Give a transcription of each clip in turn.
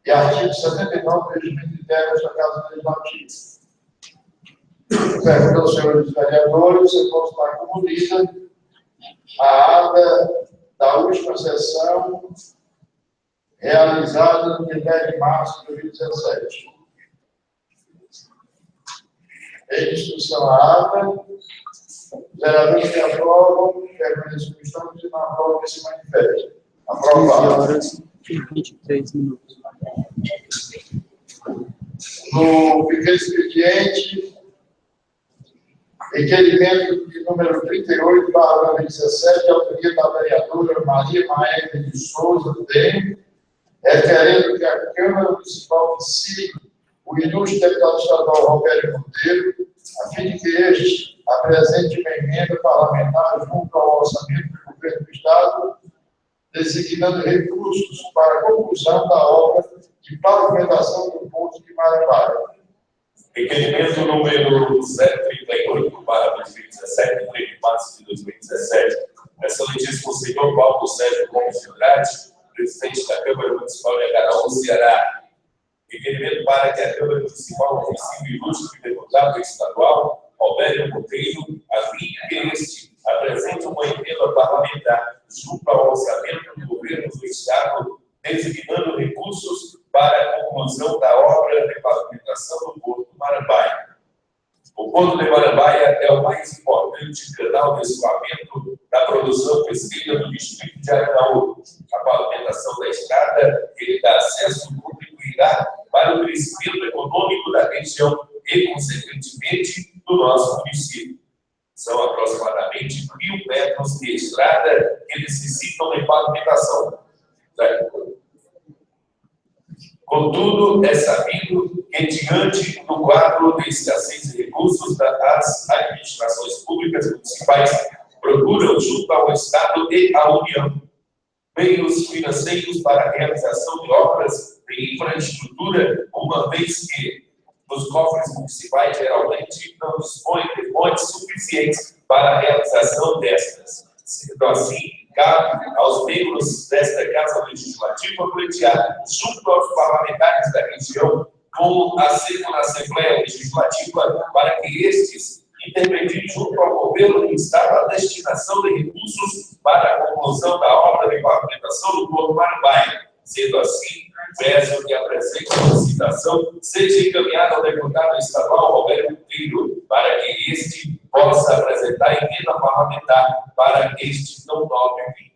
e artigo 79 do regimento interno desta Casa Legislativa. Pergunta aos senhores vereadores, eu posso estar como lida a ata da última sessão realizada no dia 10 de março de 2017. Em discussão a ata, os vereadores que aprovam, permanecem como estamos, e não aprovam que se manifestem. Aprovado. 15 horas e 23 minutos. No pequeno expediente, requerimento de número 38/2017, autoria da vereadora Maria Maélia de Souza, requerendo que a Câmara Municipal oficie o ilustre deputado estadual Roberto Monteiro, a fim de que este apresente uma emenda parlamentar junto ao orçamento do governo do Estado, designando recursos para a conclusão da obra de pavimentação do posto de Marambaia. Requerimento número 038/2017, 3 de março de 2017. Excelentíssimo senhor Paulo Sérgio Gomes de Andrade, presidente da Câmara Municipal de Acaraú, Ceará. Requerimento para que a Câmara Municipal oficie o ilustre deputado estadual Roberto Monteiro, a fim de que este apresente uma emenda parlamentar junto ao orçamento do governo do Estado, designando recursos para a conclusão da obra de pavimentação do Porto de Marambaia. O Porto de Marambaia é o mais importante canal de escoamento da produção pesqueira do distrito de Acaraú. A pavimentação da estrada, que dá acesso, contribuirá para o crescimento econômico da região e, consequentemente, do nosso município. São aproximadamente 1.000 metros de estrada que necessitam de pavimentação. Contudo, é sabido que, diante do quadro de escassez de recursos das administrações públicas municipais, procuram, junto ao Estado e à União, meios financeiros para a realização de obras de infraestrutura, uma vez que os cofres municipais geralmente não dispõem de fontes suficientes para a realização destas. Sendo assim, cabe aos membros desta Casa Legislativa pleitear, junto aos parlamentares da região, como assento na Assembleia Legislativa, para que estes intermediem junto ao governo do Estado a destinação de recursos para a conclusão da obra de pavimentação do Porto Marambaia. Sendo assim, peço que a presente solicitação seja encaminhada ao deputado estadual Roberto Monteiro, para que este possa apresentar emenda parlamentar para este não nobre fim.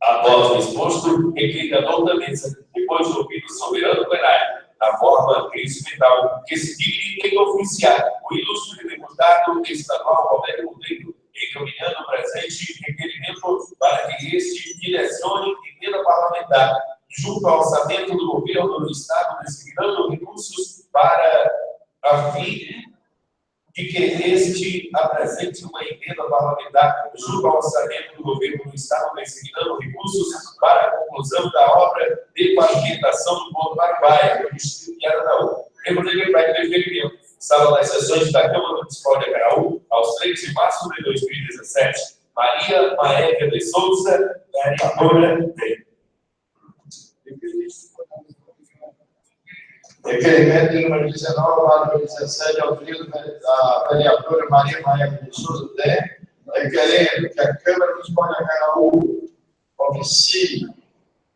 Após o exposto, requer a nota mesa, depois de ouvir o soberano plenário, na forma instrumental que se digne em oficiar o ilustre deputado estadual Roberto Monteiro, encaminhando o presente requerimento para que este direcione emenda parlamentar junto ao orçamento do governo do Estado, designando recursos para a fim de que este apresente uma emenda parlamentar junto ao orçamento do governo do Estado, designando recursos para a conclusão da obra de pavimentação do Porto Marambaia, no distrito de Acaraú. Recolhimento para requerimento. Sala das sessões da Câmara Municipal de Acaraú, aos 3 de março de 2017. Maria Maélia de Souza, vereadora D. Requerimento de número 19/2017, autoria da vereadora Maria Maélia de Souza, requerendo que a Câmara Municipal de Acaraú oficie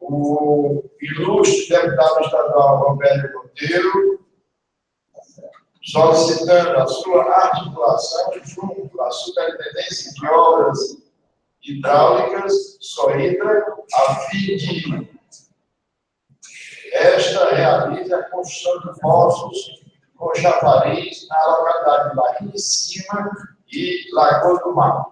o ilustre deputado estadual Roberto Monteiro, solicitando a sua articulação junto à Superintendência de Obras Hidráulicas, SOIDRA, a fim de esta realize a construção de poços com chafariz na localidade de Barrinha de Cima e Lagoa do Mar.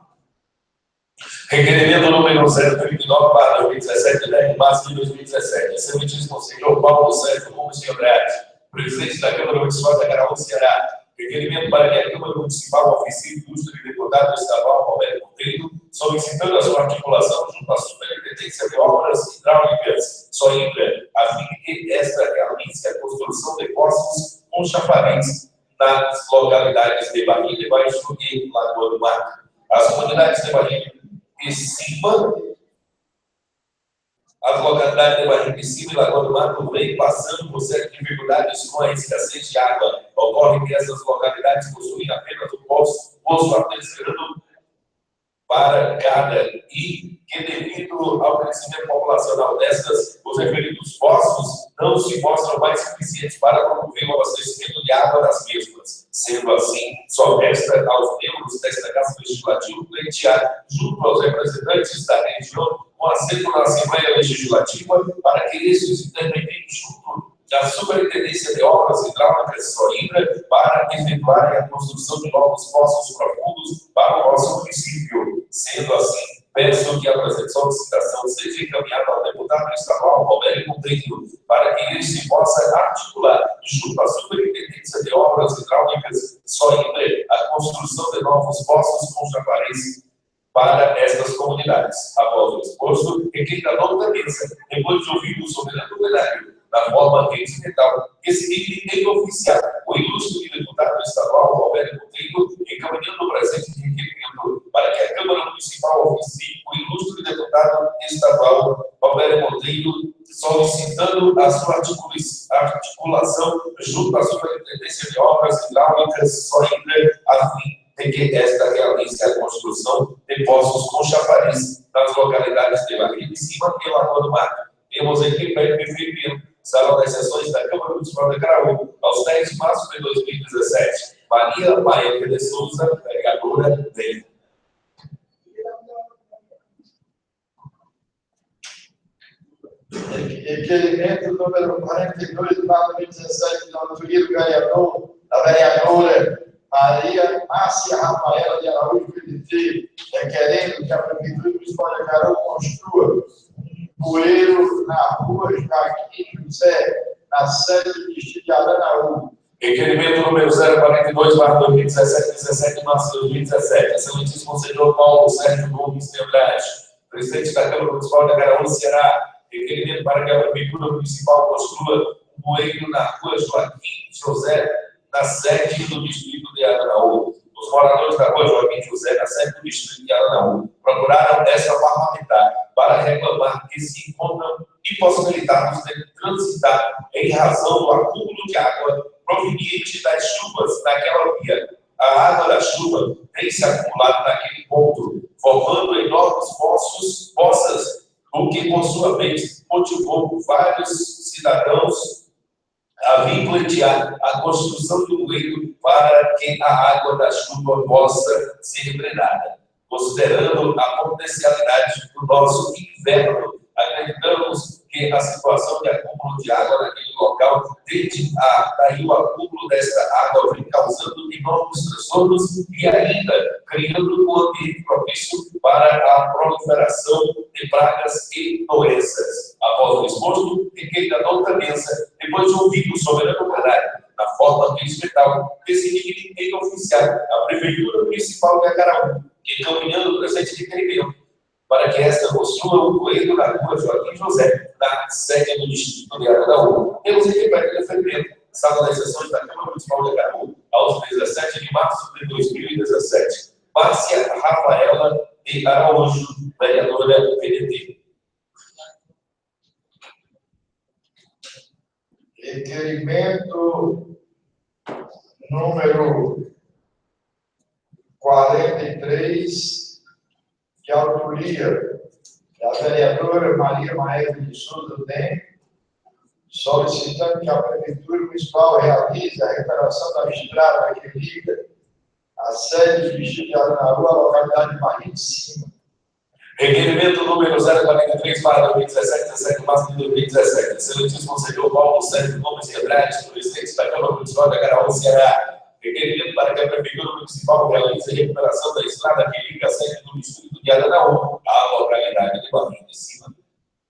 Requerimento número 039/2017, de 10 de março de 2017. Excelentíssimo senhor Paulo Sérgio Gomes de Andrade, presidente da Câmara Municipal de Acaraú, Ceará. Requerimento para que a Câmara Municipal oficie o ilustre deputado estadual Roberto Monteiro, solicitando a sua articulação junto à Superintendência de Obras Hidráulicas, SOIDRA, a fim de que esta realize a construção de poços com chafariz nas localidades de Barrinha de Baixo e Lagoa do Mar. As comunidades de Barrinha de Cima, As localidades de Barriga de Cima e Lagoa do Mato vêm passando por sérias dificuldades com a escassez de água. Ocorre que essas localidades possuem apenas um poço artesiano para cada e que, devido ao crescimento populacional destas, os referidos poços não se mostram mais suficientes para promover o abastecimento de água das mesmas. Sendo assim, só resta aos membros desta Casa Legislativa pleitear, junto aos representantes da região, com assento na Assembleia Legislativa, para que estes intervenham junto da Superintendência de Obras Hidráulicas Solinda para efetuarem a construção de novos poços profundos para o nosso município. Sendo assim, peço que a presente solicitação seja encaminhada ao deputado estadual Roberto Monteiro, para que este possa articular, junto à Superintendência de Obras Hidráulicas Solinda, a construção de novos poços com chafariz para estas comunidades. Após o exposto, e quem da nota mesa, depois de ouvir o soberano plenário, da forma regimental, que se dividem oficial o ilustre deputado estadual Roberto Monteiro, encaminhando o presente requerimento para que a Câmara Municipal oficie o ilustre deputado estadual Roberto Monteiro, solicitando a sua articulação junto à Superintendência de Obras Hidráulicas Solinda, a fim de que esta realize a construção de poços com chafariz nas localidades de Barriga de Cima e Lagoa do Mato. Temos aqui para o Salão das Sessões da Câmara Municipal de Acaraú, aos 10 de março de 2017. Maria Maia de Souza, vereadora dele. Requerimento número 42/2017, da autoria do vereador, da vereadora Maria Márcia Rafaela de Araújo Filho, requerendo que a Prefeitura Municipal de Acaraú construa bueiro na rua Joaquim José, na sede do distrito de Aranaú. Requerimento número 042/2017, 17 de março de 2017. Excelentíssimo Conselheiro Paulo Sérgio Gomes de Andrade, presidente da Câmara Municipal de Acaraú, Ceará. Requerimento para que a Prefeitura Municipal construa um bueiro na rua Joaquim José, na sede do distrito de Aranaú. Os moradores da rua Joaquim José, na sede do distrito de Aranaú, procuraram essa parlamentar para reclamar que se encontram impossibilitados de transitar em razão do acúmulo de água proveniente das chuvas naquela via. A água da chuva tem se acumulado naquele ponto, formando enormes poças, o que, por sua vez, motivou vários cidadãos a vir pleitear a construção do bueiro para que a água da chuva possa ser drenada. Considerando a potencialidade do nosso inverno, acreditamos que a situação de acúmulo de água naquele local, desde daí o acúmulo desta água vem causando enormes transtornos e ainda criando um ambiente propício para a proliferação de pragas e doenças. Após o exposto, fiquei da nota mesa, depois de ouvir o soberano plenário, na forma regimental, que se divide em oficial a Prefeitura Municipal de Acaraú, encaminhando o presente requerimento para que esta construa um bueiro na rua Joaquim José, na sede do distrito de Aranaú. Temos aqui para que referimento, Sala das Sessões da Câmara Municipal de Acaraú, aos 17 de março de 2017. Márcia Rafaela de Araújo, vereadora do PDT. Requerimento número 43, de autoria da vereadora Maria Maia de Souza Tem, solicitando que a Prefeitura Municipal realize a recuperação da estrada que liga a sede do distrito de Aranaú à localidade de Barriga de Cima. Requerimento número 043/2017, 17 de março de 2017. Excelentíssimo Conselheiro Paulo Sérgio Gomes de Andrade, presidente da Câmara Municipal de Acaraú, Ceará. Requerimento para que a Prefeitura Municipal realize a recuperação da estrada que liga a sede do distrito de Aranaú à localidade de Barriga de Cima.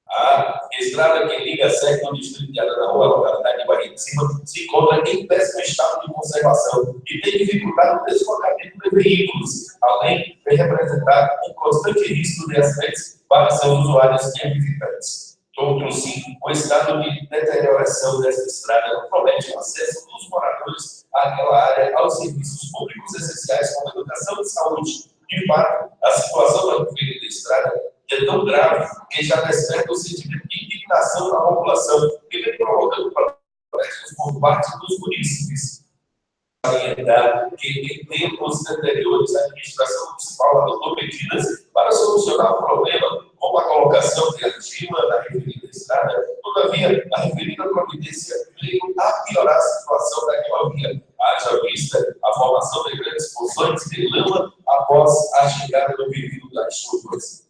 A estrada que liga a sede do distrito de Aranaú à localidade de Barriga de Cima se encontra em péssimo estado de conservação e tem dificultado o deslocamento de veículos, além de representar um constante risco de acidentes para seus usuários e visitantes. Outro-se, o estado de deterioração dessa estrada compromete o acesso dos moradores àquela área aos serviços públicos essenciais como educação e saúde. De fato, a situação da estrada é tão grave que já desperta o sentimento de indignação da população e vem provocando protestos por parte dos munícipes. Salientar que em tempos anteriores a administração municipal adotou medidas para solucionar o problema, como a colocação de argila na referida estrada. Todavia, a referida providência veio a piorar a situação daquela via, haja vista a formação de grandes porções de lama após a chegada do período das chuvas.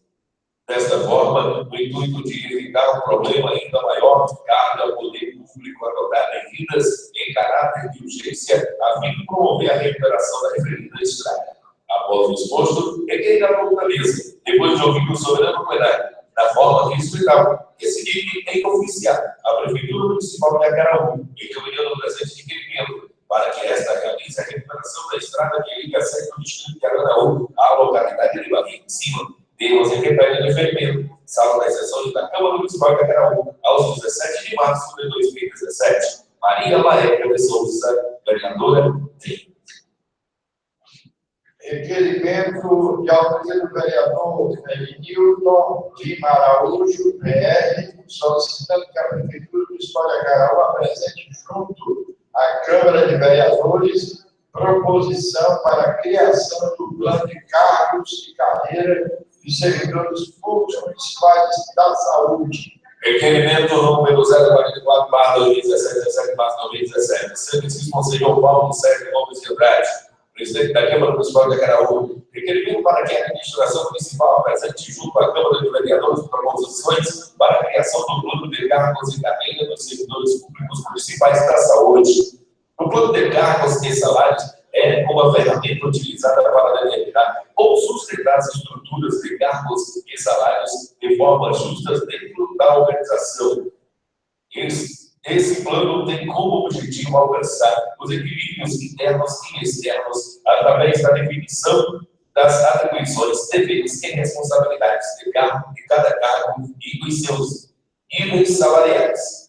Desta forma, no intuito de evitar um problema ainda maior, cabe ao poder público adotar medidas em caráter de urgência, a fim de promover a recuperação da referida estrada. Após o exposto, requer a fortaleza, depois de ouvir o soberano plenário, da forma que explicava, que se divide em oficiar a Prefeitura Municipal de Acaraú, encaminhando o presente requerimento, para que esta realize a recuperação da estrada que liga o distrito de Acaraú à localidade de Barriga em Cima. Temos em repete de fevereiro, sala das sessões da Câmara Municipal de Acaraú, aos 17 de março de 2017. Maria Maélia de Souza, vereadora, tem. Requerimento de autoria do vereador Nilton Lima Araújo, PR, solicitando que a Prefeitura Municipal de Acaraú apresente junto à Câmara de Vereadores proposição para a criação do plano de cargos e carreira dos servidores públicos municipais da saúde. Requerimento número 044/2017, 17 de março de 2017. Serviço Conselheiro Paulo Sérgio Gomes de Andrade, presidente da Câmara Municipal de Acaraú. Requerimento para que a administração municipal apresente junto à Câmara de Vereadores proposições para a criação do plano de cargos e carreira dos servidores públicos municipais da saúde. O plano de cargos e salários é uma ferramenta utilizada para determinar ou sustentar as estruturas de cargos e salários de forma justa dentro da organização. Esse plano tem como objetivo alcançar os equilíbrios internos e externos através da definição das atribuições, deveres e responsabilidades de cada cargo e os seus níveis salariais.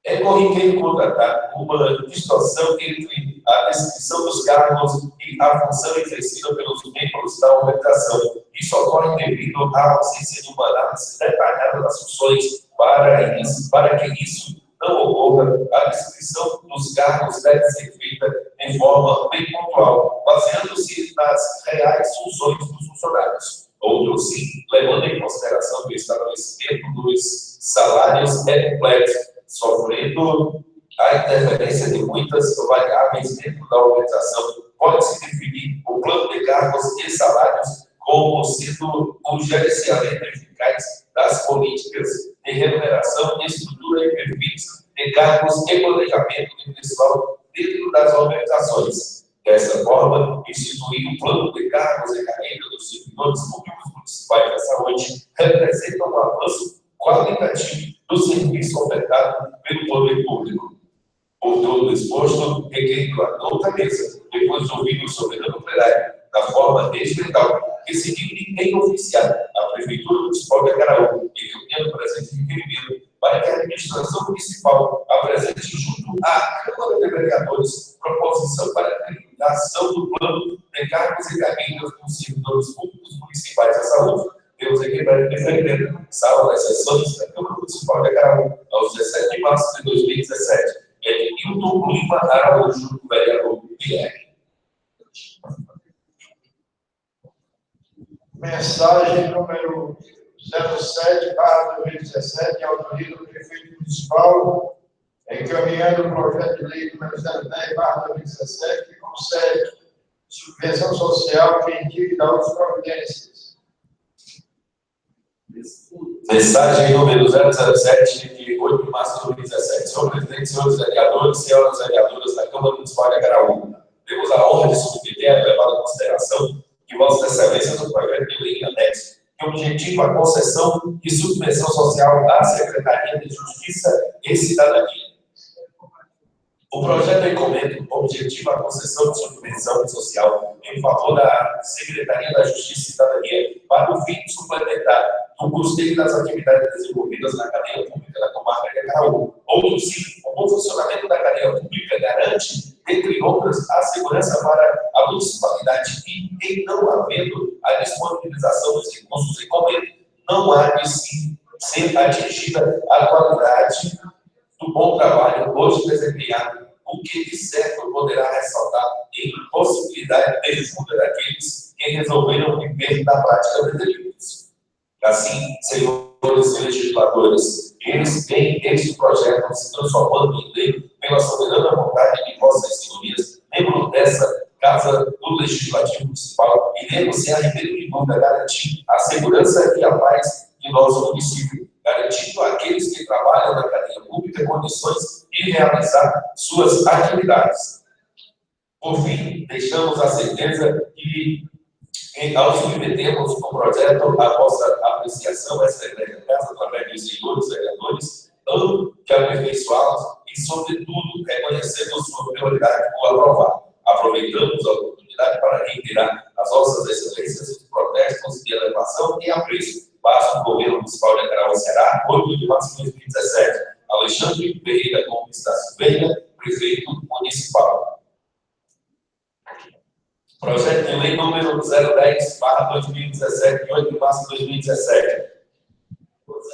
É corriqueiro contratar uma distorção entre a descrição dos cargos e a função exercida pelos membros da organização. Isso ocorre devido à ausência de uma análise detalhada das funções. Para que isso não ocorra, a descrição dos cargos deve ser feita de forma bem pontual, baseando-se nas reais funções dos funcionários. Outro sim, levando em consideração que o estabelecimento dos salários é complexo, sofrendo a interferência de muitas variáveis dentro da organização. Pode-se definir o plano de cargos e salários como sendo o gerenciamento eficaz das políticas de remuneração, estrutura e perfis de cargos e planejamento de pessoal dentro das organizações. Dessa forma, instituir um plano de cargos e carreira dos servidores públicos municipais da saúde representa um avanço qualitativo do serviço ofertado pelo poder público. Por todo exposto, requer a nota mesa, depois de ouvir o soberano plenário, da forma regimental, que se divide em oficiar a Prefeitura Municipal de Acaraú, encaminhando o presente requerimento para que a administração municipal apresente junto à Câmara de Vereadores proposição para a criação do plano de cargos e carreiras dos servidores públicos municipais da saúde. Temos aqui para defender sala das sessões da Câmara Municipal de Acaraú, aos 17 de março de 2017. É de Nilton Lima Araújo, vereador PR. Mensagem número 07/2017, de autoria do prefeito municipal, encaminhando o projeto de lei número 010/2017, que concede subvenção social que indique da outras providências. Mensagem número 007, de 8 de março de 2017. Senhor presidente, senhores vereadores, senhoras vereadoras da Câmara Municipal de Acaraú, temos a honra de submeter a elevada consideração que Vossa Excelência do projeto de lei anexo, que objetiva a concessão de subvenção social à Secretaria de Justiça e Cidadania. O projeto encomenda objetiva a concessão de subvenção social em favor da Secretaria da Justiça e Cidadania para o fim de suplementar o custeio das atividades desenvolvidas na cadeia pública da comarca de Acaraú. Outro sim, o bom funcionamento da cadeia pública garante, entre outras, a segurança para a municipalidade e, em não havendo a disponibilização dos recursos encomenda, não há bom trabalho hoje desempenhado, o que de certo poderá ressaltar em possibilidade de fuga daqueles que resolveram viver da prática de delitos. Assim, senhores legisladores, eles têm este projeto se transformando em lei pela soberana vontade de vossas senhorias, membro dessa Casa do Legislativo Municipal, iremos sem a de dúvida garantir a segurança e a paz de nosso município, garantindo àqueles que trabalham na cadeia pública condições de realizar suas atividades. Por fim, deixamos a certeza que, ao submetermos o projeto à vossa apreciação, essa igreja casa, através dos senhores vereadores, que aperfeiçoá-los e, sobretudo, reconhecendo sua prioridade por aprovar. Aproveitamos a oportunidade para reiterar as vossas excelências, os protestos de elevação e apreço. Basta o Governo Municipal de Acaraú, Ceará, 8 de março de 2017. Alexandre Ferreira Gomes da Silveira, Prefeito Municipal. Projeto de Lei número 010/2017, de 8 de março de 2017.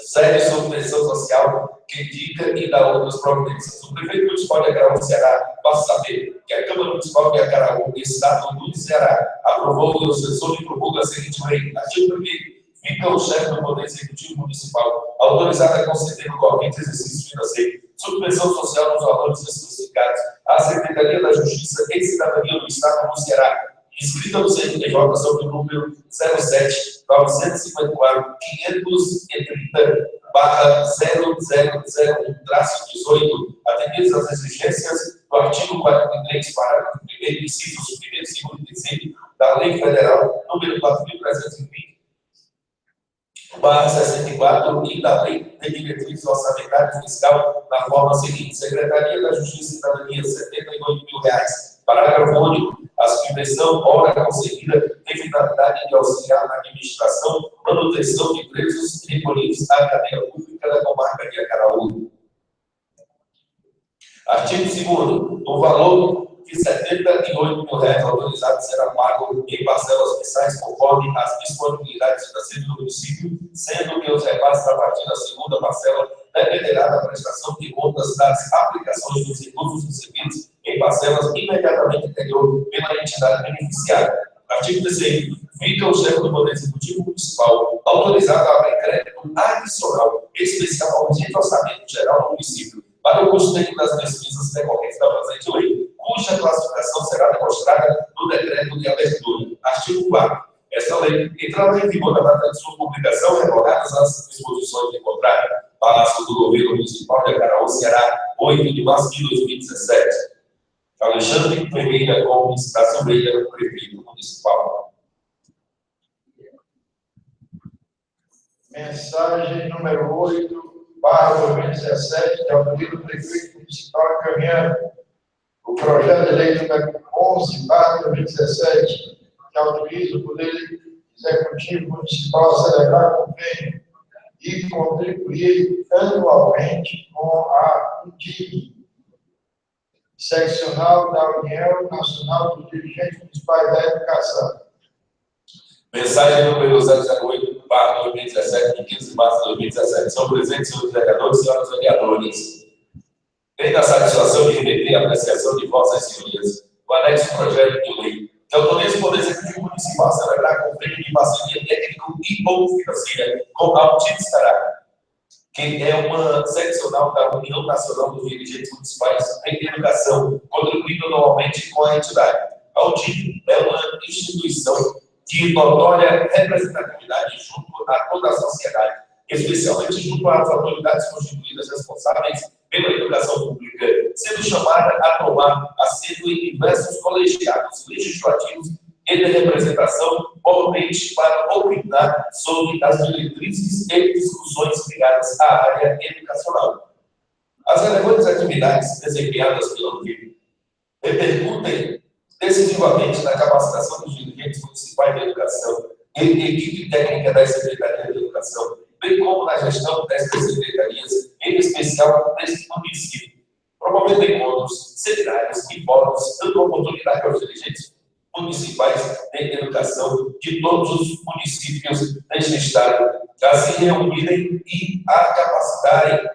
Sede sobre pressão social que indica e dá outras providências. O Prefeito Municipal de Acaraú, Ceará, passa a saber que a Câmara Municipal de Acaraú, Estado do Ceará, aprovou e o sessão e promulga a seguinte lei. Artigo 1º. Fica o chefe do Poder Executivo Municipal autorizado a conceder no corrente exercício financeiro subvenção social nos valores especificados à Secretaria da Justiça e Cidadania do Estado do Ceará, inscrita no CNPJ sob o número 07-954-530/0001-18, atendidas as exigências do artigo 43, parágrafo 1º, incisos 1º, 2º e 3º da Lei Federal número 4.320/64 e da Lei de Diretrizes Orçamentárias Fiscal na forma seguinte: Secretaria da Justiça e Cidadania, R$ 78 mil. Parágrafo único. A subvenção, ora concedida, tem finalidade de auxiliar na administração, manutenção de presos e recolhidos à cadeia pública da comarca de Acaraú. Artigo 2º. O valor de R$ 78 mil autorizado será pago em parcelas mensais conforme as disponibilidades financeiras do município, sendo que os repasses a partir da segunda parcela dependerá da prestação de contas das aplicações dos recursos recebidos em parcelas imediatamente anterior pela entidade beneficiária. Artigo 3º. Fica o chefe do Poder Executivo Municipal autorizado a abrir crédito adicional especial ao urgente orçamento geral do município para o custeio das despesas decorrentes da presente lei, cuja classificação será demonstrada no decreto de abertura. Artigo 4º. Esta lei entrará em vigor na data de sua publicação, revogadas as disposições de contrário. Palácio do Governo Municipal de Acaraú, Ceará, 8 de março de 2017. Alexandre Ferreira Gomes da Silveira, Prefeito Municipal. Mensagem número 8/2017, de autoria do Prefeito Municipal, encaminhando o projeto de lei número 11/2017, que autoriza o Poder Executivo Municipal a celebrar convênio e contribuir anualmente com a UDIG, seccional da União Nacional dos Dirigentes Municipais da Educação. Mensagem número 008/2017, de 15 de março de 2017. São presentes, senhores vereadores e senhoras vereadores. Tenho a satisfação de remeter a apreciação de vossas senhorias o anexo projeto de lei que autoriza o Poder Executivo Municipal a celebrar convênio de parceria técnico e ou financeira com a UDIG Ceará, que é uma seccional da União Nacional dos Dirigentes Municipais em Educação, contribuindo anualmente com a entidade. A UDIG é uma instituição de notória representatividade junto a toda a sociedade, especialmente junto às autoridades constituídas responsáveis pela educação pública, sendo chamada a tomar assento em diversos colegiados legislativos e de representação, provavelmente para opinar sobre as diretrizes e discussões ligadas à área educacional. As relevantes atividades desempenhadas pela UDIG repercutem decisivamente na capacitação dos dirigentes municipais de educação e equipe técnica da Secretaria de Educação, bem como na gestão destas secretarias, em especial neste município, promovendo encontros, seminários e fóruns, dando oportunidade aos dirigentes municipais de educação de todos os municípios deste estado a se reunirem e a capacitarem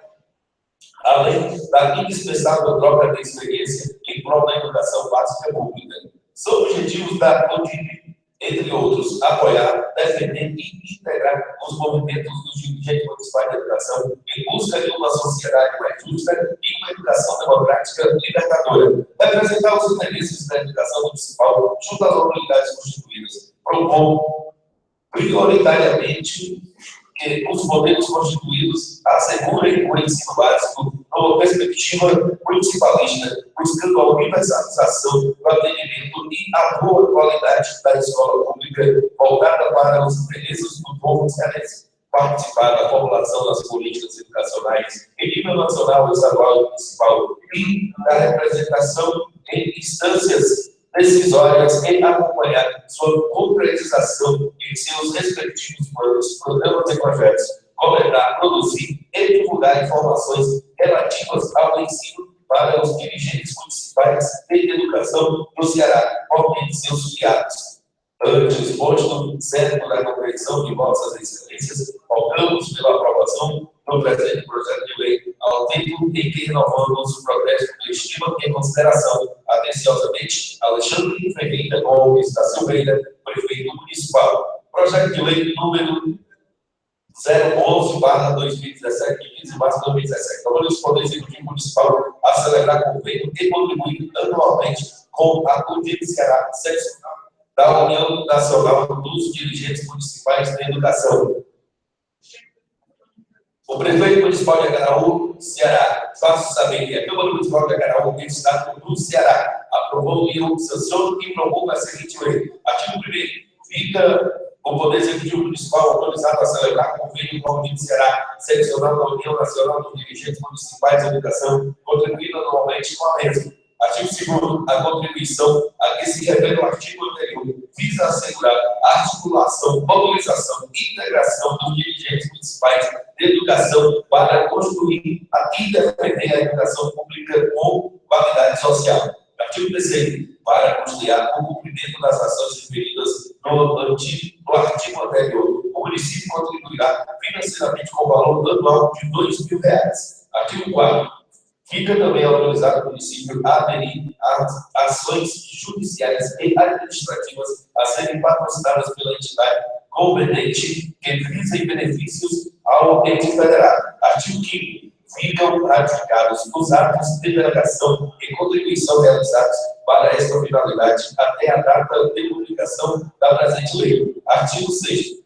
além da indispensável troca de experiência em prol da educação básica pública. São objetivos da ODIB, entre outros, apoiar, defender e integrar os movimentos dos dirigentes municipais de educação em busca de uma sociedade mais justa e uma educação democrática libertadora, representar os interesses da educação municipal junto às autoridades constituídas, propor prioritariamente que os modelos constituídos assegurem o ensino básico numa perspectiva municipalista, buscando a universalização do atendimento e a boa qualidade da escola pública voltada para os interesses do povo cearense. Participar da formulação das políticas educacionais em nível nacional, estadual e municipal e da representação em instâncias decisórias e acompanhar sua concretização em seus respectivos planos, programas e projetos, coletar, produzir e divulgar informações relativas ao ensino para os dirigentes municipais de educação do Ceará, por meio de seus filiados. Ante o exposto, certo da compreensão de vossas excelências, optamos pela aprovação do presente projeto de lei, ao tempo em que renovamos o protesto de estima e consideração. Atenciosamente, Alexandre Ferreira Gomes da Silveira, prefeito municipal. Projeto de lei número 011/2017, de 15 de março de 2017. Então, o Poder Executivo Municipal a celebrar convênio e contribuir anualmente com a ODIB Ceará, SESSÃO, da União Nacional dos Dirigentes Municipais de Educação. O prefeito municipal de Acaraú, Ceará, faço saber que a Câmara Municipal de Acaraú, do Estado do Ceará, aprovou e sanciona e promulga a seguinte lei. Artigo 1º. Fica o Poder Executivo Municipal autorizado a celebrar convênio com a ODIB Ceará, seccional da União Nacional dos Dirigentes Municipais de Educação, contribuindo anualmente com a mesma. Artigo 2º. A contribuição a que se refere o artigo anterior visa assegurar a articulação, mobilização e integração dos dirigentes municipais de educação para construir e defender a educação pública com qualidade social. Artigo 3º. Para conciliar o cumprimento das ações referidas no artigo anterior, o município contribuirá financeiramente com o valor anual de R$2.000. Artigo 4º. Fica também autorizado o município a aderir às ações judiciais e administrativas a serem patrocinadas pela entidade competente que visem benefícios ao ente federado. Artigo 5º. Ficam ratificados os atos de delegação e contribuição realizados para esta finalidade até a data de publicação da presente lei. Artigo 6º.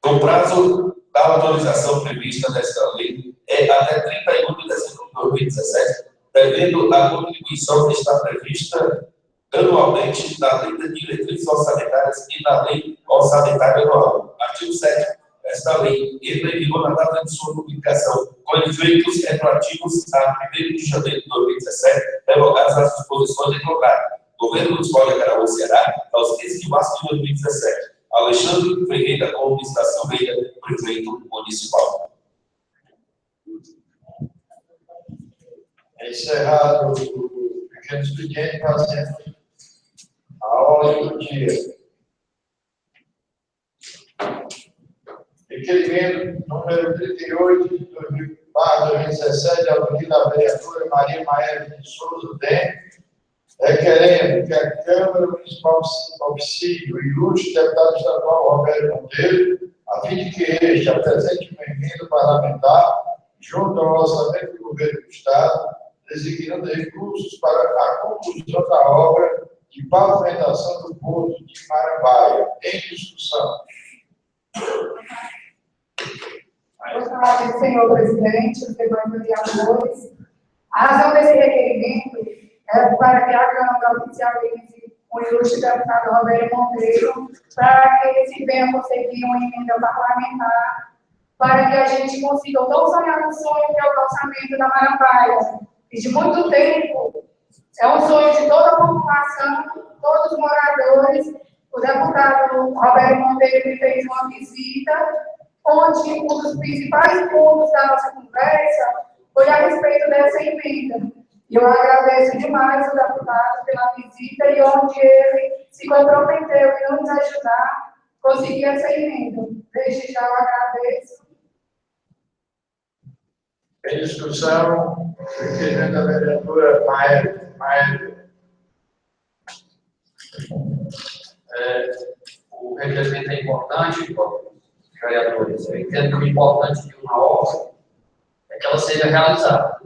O prazo da autorização prevista nesta lei é até 31 de dezembro de 2017, devendo a contribuição estar prevista anualmente na Lei de Diretrizes Orçamentárias e na Lei Orçamentária Anual. Artigo 7º. Esta lei entra em vigor na data de sua publicação, com efeitos retroativos a 1º de janeiro de 2017, revogadas as disposições em contrário. Governo Municipal de Acaraú, Ceará, aos 15 de março de 2017. Alexandre Ferreira Gomes da Silveira, prefeito municipal. É encerrado o pequeno expediente, fazendo a ordem do dia. Requerimento número 38 de 2017, autoria da vereadora Maria Maélia de Souza DEM, requerendo que a Câmara Municipal oficie o ilustre deputado estadual Roberto Monteiro, a fim de que este apresente uma emenda parlamentar junto ao orçamento do governo do Estado, designando recursos para a conclusão da obra de pavimentação do porto de Marambaia, em discussão. Boa tarde, senhor presidente, os demais vereadores. A razão desse requerimento é para que a Câmara oficialize o ilustre deputado Roberto Monteiro, para que ele se venha conseguir uma emenda parlamentar, para que a gente consiga o tão sonhado sonho que é o calçamento da Marambaia. E de muito tempo, é um sonho de toda a população, todos os moradores. O deputado Roberto Monteiro me fez uma visita, onde um dos principais pontos da nossa conversa foi a respeito dessa emenda. E eu agradeço demais o deputado pela visita e onde ele se comprometeu em nos ajudar a conseguir essa emenda. Desde já eu agradeço. Em discussão, o requerimento da vereadora Maia. O requerimento é importante, vereadores. Eu entendo que o importante de uma obra é que ela seja realizada.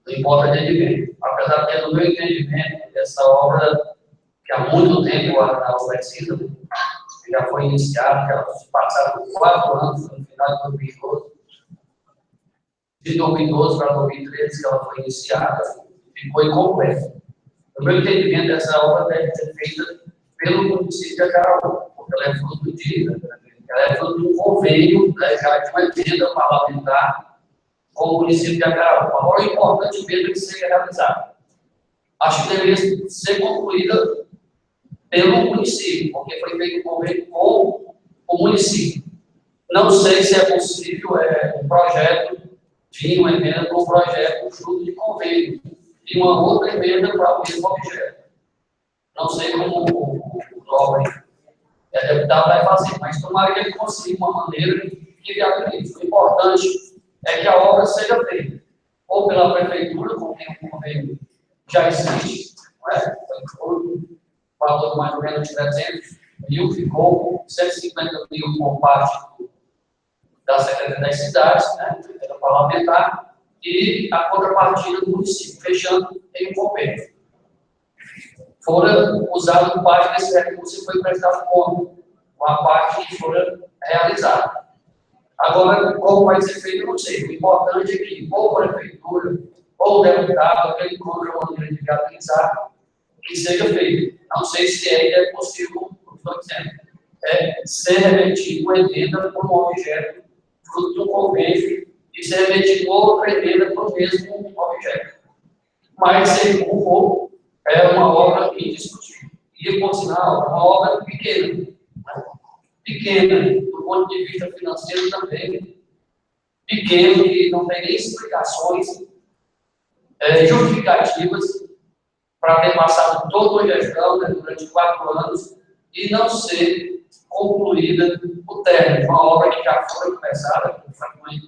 Não importa o entendimento. Apesar de que, no meu entendimento, essa obra, que há muito tempo a Aranaú precisa, que já foi iniciada, que ela passaram 4 anos, no final de 2012. De 2012 para 2013, que ela foi iniciada, ficou incompleta. No meu entendimento, essa obra deve ser feita pelo município de Acaraú, porque ela é fruto de um convênio, né, já de uma emenda parlamentar com o município de Acaraú. Agora, o importante mesmo é que seja realizado. Acho que deveria ser concluída pelo município, porque foi feito um convênio com o município. Não sei se é possível um projeto de uma emenda para um projeto fruto de convênio, e uma outra emenda para o mesmo objeto. Não sei como o nobre deputado vai fazer, mas tomara que ele consiga uma maneira que viabilize. O importante é que a obra seja feita, ou pela prefeitura, com quem o convênio já existe, não é? O valor mais ou menos de 300 mil, ficou 150 mil por parte da Secretaria das Cidades, né, da parlamentar, e a contrapartida do município, fechando em um convênio. Foram usados parte desse recurso e foi prestado conta, uma parte que fora realizada. Agora, como vai ser feito, eu não sei. O importante é que, ou a prefeitura, ou o deputado, ele encontre uma maneira de viabilizar, que seja feito. Não sei se ainda é possível, como estou dizendo, ser remetido uma emenda para um objeto fruto do convênio e ser remetido outra emenda para o mesmo objeto. Mas, seja como for, é uma obra indiscutível. E, por sinal, é uma obra pequena. Né? Pequena, do ponto de vista financeiro também. Pequeno, que não tem nem explicações justificativas para ter passado toda a gestão, né, durante 4 anos e não ser concluída o término. Uma obra que já foi começada,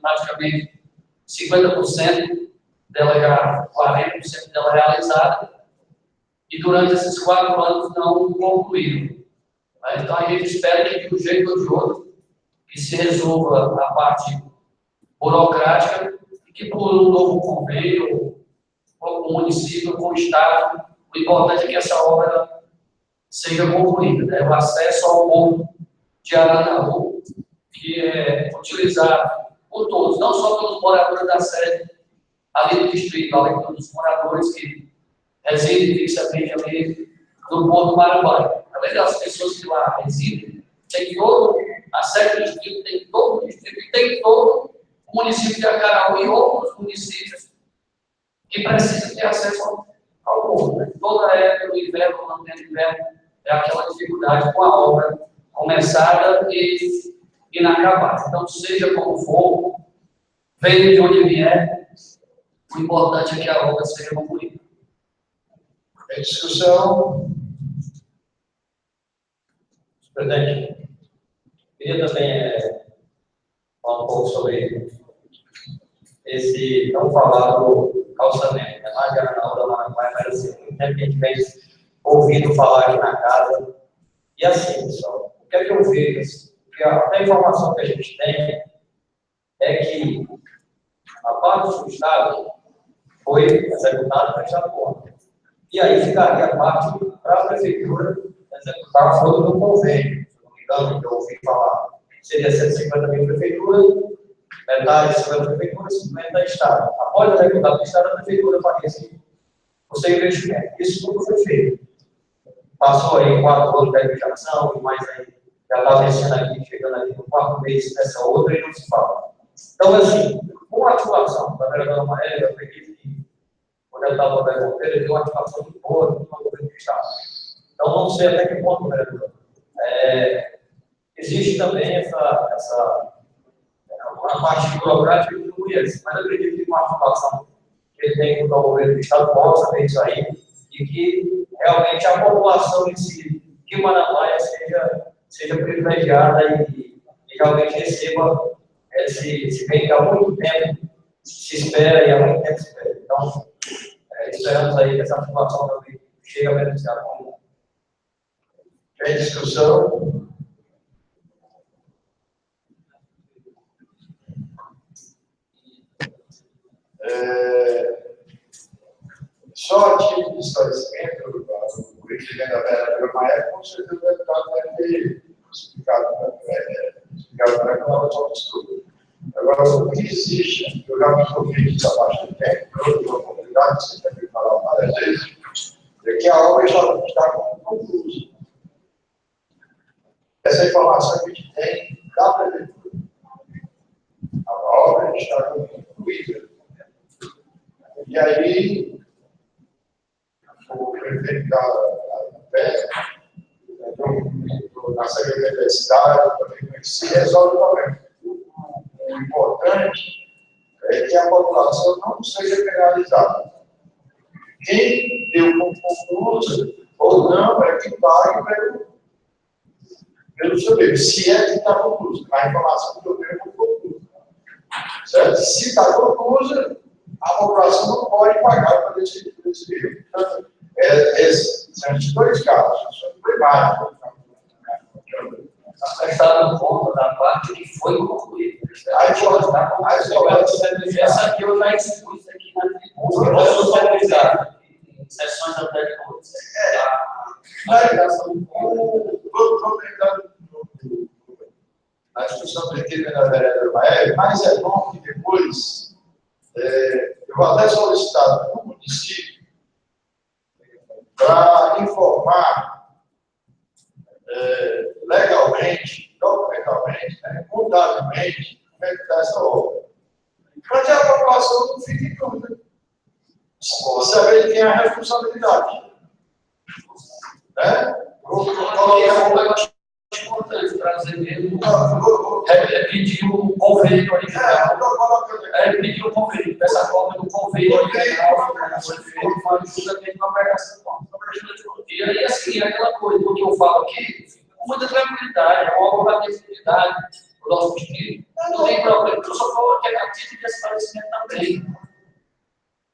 praticamente 50% dela já, 40% dela realizada, e durante esses 4 anos não concluíram. Então, a gente espera que, de um jeito ou de outro, que se resolva a parte burocrática e que, por um novo convênio, ou com o município, com o Estado, o importante é que essa obra seja concluída. Né? O acesso ao ponto de Aranaú, que é utilizado por todos, não só pelos moradores da sede ali do distrito, além dos moradores que residem fixamente ali no Porto Marambaia. Além das pessoas que lá residem, tem todo a sede do distrito, tem todo o distrito e tem todo o município de Acaraú e outros municípios que precisam ter acesso ao ponto. Né? Toda a época do inverno, no ano do inverno, é aquela dificuldade com a obra começada e inacabada. Então, seja como for, venha de onde vier, o importante é que a obra seja concluída. Em discussão. Presidente, queria também falar um pouco sobre esse tão falado calçamento. Né? Lá de Aranaú da Marambaia, mas assim, muito tempo que a gente vem ouvindo falar aqui na casa. E assim, pessoal, o que é que eu vejo? Porque até a informação que a gente tem é que a parte do Estado foi executada para esta conta. E aí ficaria a parte para a Prefeitura executar fora do convênio. Se não me engano, que eu ouvi falar, seria 150 mil Prefeitura, metade 50 Prefeitura, 50 Estado. Após executar do Estado, a Prefeitura faria o seu investimento. Isso tudo foi feito. Passou aí 4 anos da educação, e mais aí, já está vencendo aqui, chegando aqui no 4º mês dessa outra, e não se fala. Então, assim, com a atuação da vereadora Maria, eu acredito que o deputado Roberto Monteiro deu uma atuação muito boa no governo do Estado. Então, não sei até que ponto, vereador. Existe também uma parte burocrática que eu não conheço, mas eu acredito que com a atuação que ele tem com o governo do Estado possa ver isso aí, e que realmente a população em si de Marambaia seja privilegiada e realmente receba esse bem que há muito tempo se espera e há muito tempo se espera. Então, esperamos aí que essa população também chegue a beneficiar com isso. Tem discussão? Só a título de esclarecimento, o requerimento da vereadora Maia, com certeza o deputado vai ter explicado para a relação do estudo. Agora, o que existe, eu já me convido isso há bastante tempo, outra oportunidade, você já me falou várias vezes, é que a obra já está concluída. Essa informação que a gente tem da prefeitura. A obra está concluída. E aí, o prefeito da pé, na Secretaria da Cidade, também se resolve o problema. O importante é que a população não seja penalizada. Quem deu como conclusa ou não é que pague pelo seu bem. Se é que está conclusa, a informação que eu tenho é conclusa. Certo? Se está conclusa, a população não pode pagar por esse erro. Portanto, são os dois casos, são primários. Está no ponto da parte que foi concluída. Essa aqui eu já expus aqui na tribuna. Nós socializar em sessões anteriores. Na discussão do requerimento da vereadora Maia, mas é bom que depois eu vou até solicitar no município para informar legalmente, documentalmente, contabilmente, como é que está essa obra. Para que a população não fique em dúvida. Saber quem é a responsabilidade. Né? É importante trazer mesmo. Pedir o convênio original. Pedir o convênio, essa cópia do convênio original, foi feito uma ajuda dentro da aplicação. E aí, assim, é aquela coisa, o que eu falo aqui, com muita tranquilidade, é uma obra da definibilidade, o nosso pedido, não tem problema, eu só falo que é a título de esclarecimento também.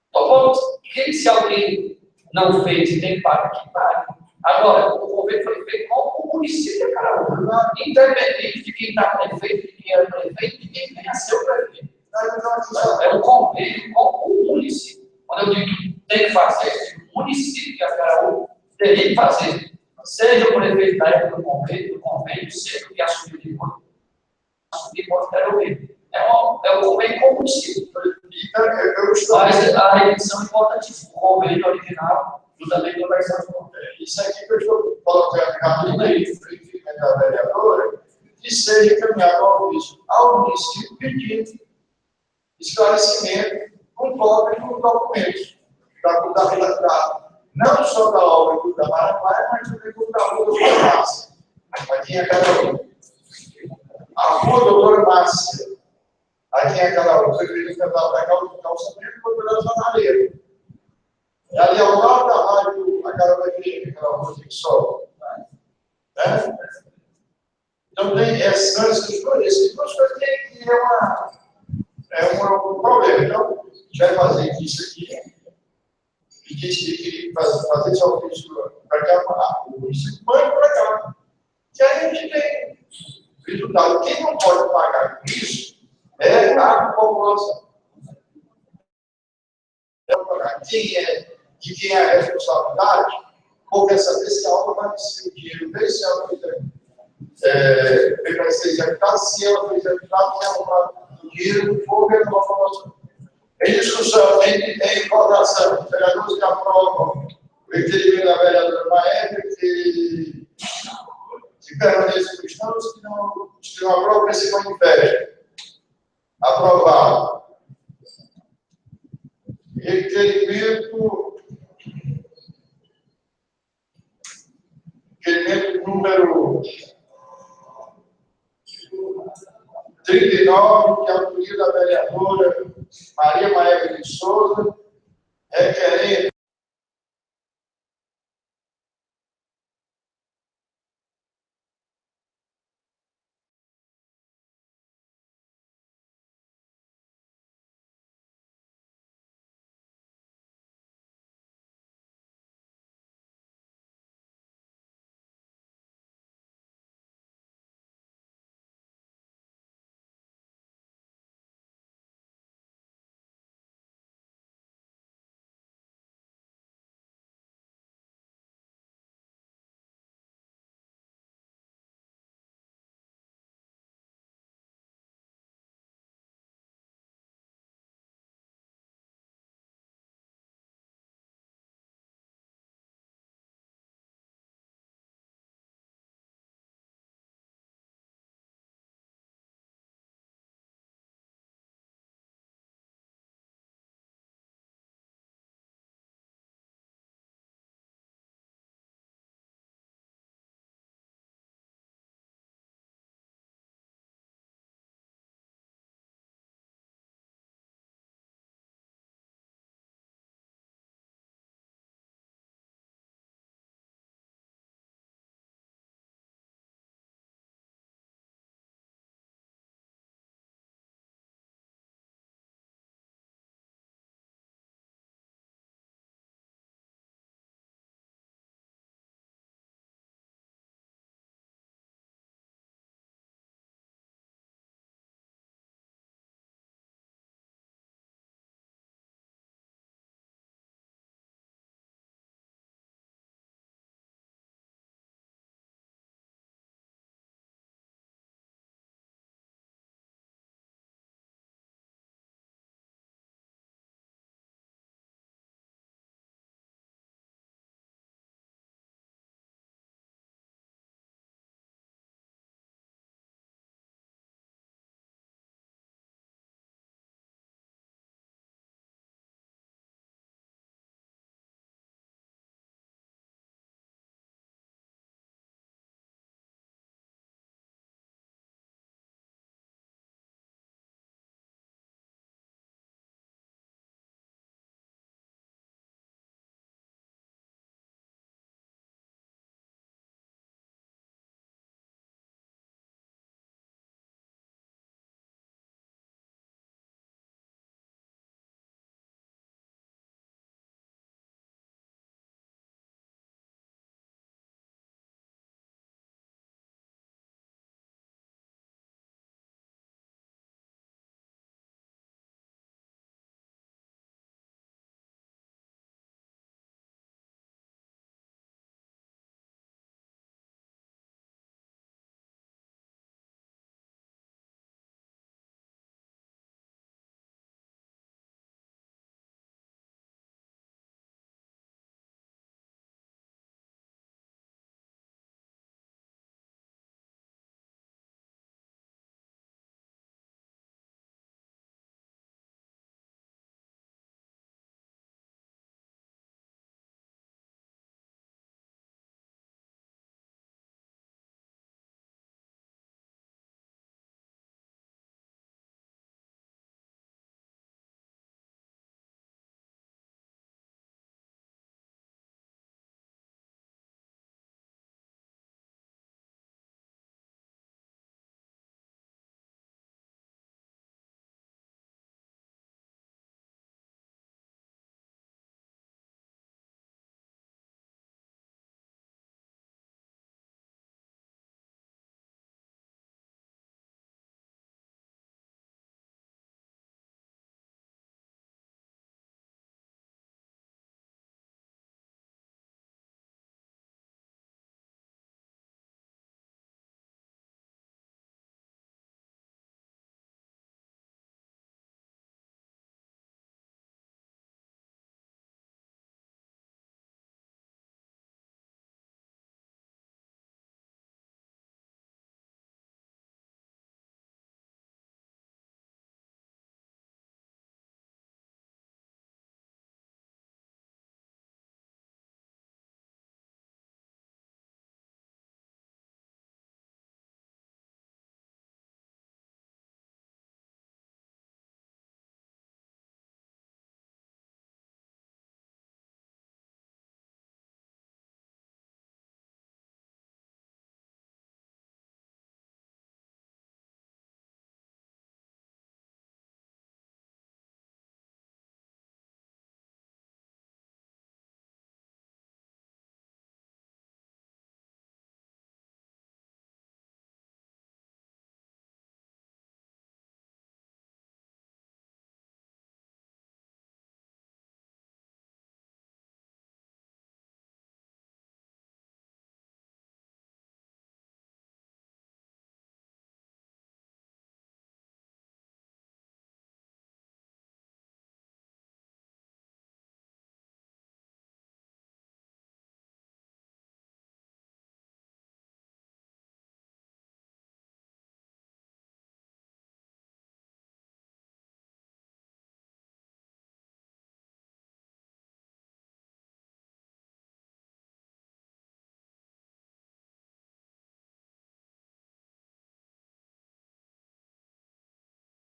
Então, se alguém não fez e tem que pagar, que pague. Agora, o convênio foi feito com o município de Acaraú, independente de quem está prefeito, de quem é prefeito, de quem venha a ser o prefeito. É um convênio com o município. Quando eu digo que tem que fazer, o município de Acaraú teria que fazer. Seja o prefeito da época do convênio, seja o que assumir posteriormente. É um convênio com o município. Mas a remissão é importantíssima. O convênio original, juntamente com a versão do convênio. Isso aqui que eu estou colocando na lei do requerimento da vereadora, que seja encaminhado ao município pedindo esclarecimento com cópia dos documentos não só da obra da Maravilha, mas também da rua da Doutora Márcia. Aqui em Acaraú. A rua da Doutora Márcia. Aqui em Acaraú. Você queria tentar pegar o calçamento e botar na jornaleira. E ali ao lado da rádio Acaraú FM, aquela rua que sobe. Né? Então, tem essas duas coisas que é um problema. Então, a gente vai fazer isso aqui. E disse que fazer esse ofício para cá, o município manda para cá. Que a gente tem resultado. Quem não pode pagar com isso é a população. De quem é a responsabilidade, porque saber se a obra vai ser o dinheiro dele, se ela vai ser executada, se ela foi executada, se ela vai o dinheiro do povo e a população. Em discussão, em votação, os vereadores que aprovam o requerimento da vereadora Maia, que permanecem cristãos, os que não aprovam, que se manifestem. Aprovado. Requerimento número 39, que é a autoria da vereadora Maria Maia de Souza, requerendo